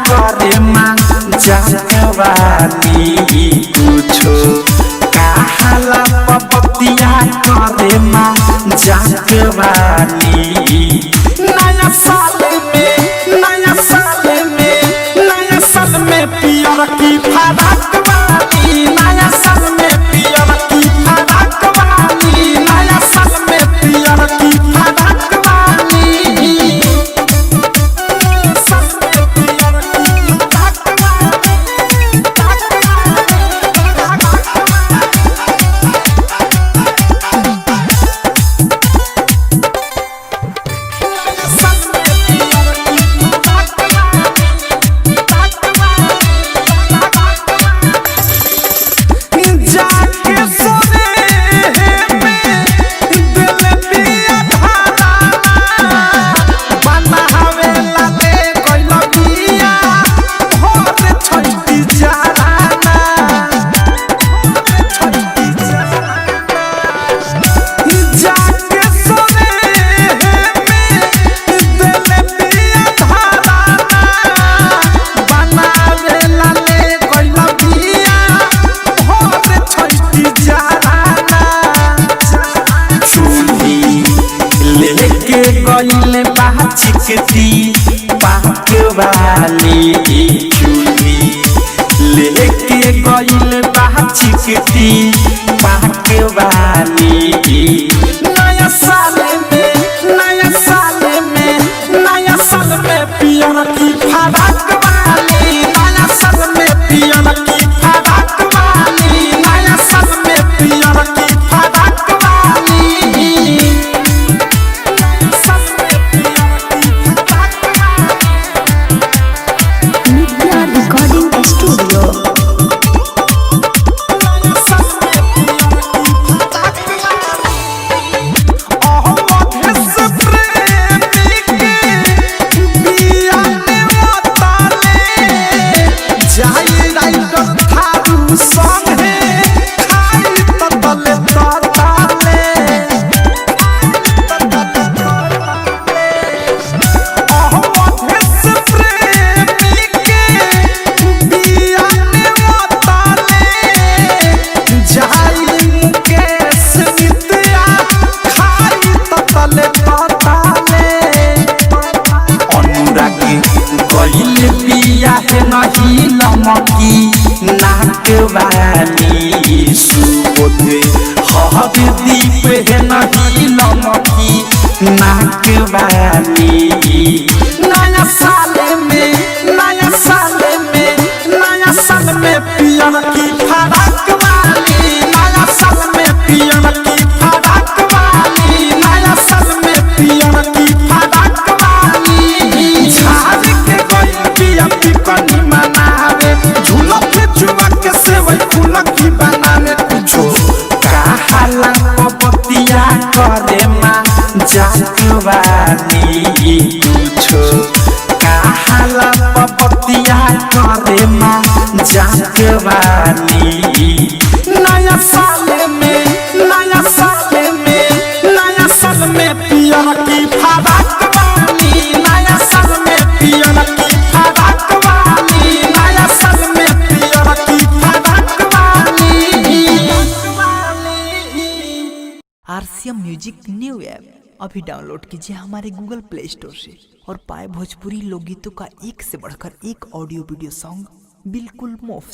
करे माँ जागवानी कुछो कहाला पपतिया करे माँ जागवानी नया साल में पियर की फराक वाली नया साल में पियर की फराक वाली नया साल में पियर की फराक वाली गइले बाचिकती पाक वाली चूड़ी लेके गइले बाचिकती पाक वाली नया साल में पियर की फराक वाली नया साल में पियर की फराक वाली नया साल में पियर की फराक वाली नहीं लमकी नाक वाली सुबोध हब दीप है नहीं लमकी नाक वाली नया साल में पियर की फराक वाली नया साल में पियर की फराक वाली नया साल में पियर की फराक वाली झाड़ के गई पिया पिपनी मनावे झूला पे चुवा के सेवई फूल की बनाने कुछो कहाला पपतिया करे माँ जागवानी कुछो कहाला पपतिया करे माँ जागवानी नया साल में पियर की फराक वाली नया साल में पियर की फराक वाली नया साल में पियर की फराक वाली। आरसीएम म्यूजिक न्यू ऐप अभी डाउनलोड कीजिए हमारे गूगल प्ले स्टोर से और पाए भोजपुरी लोकगीतों का एक से बढ़कर एक ऑडियो वीडियो सॉन्ग बिल्कुल मुफ्त।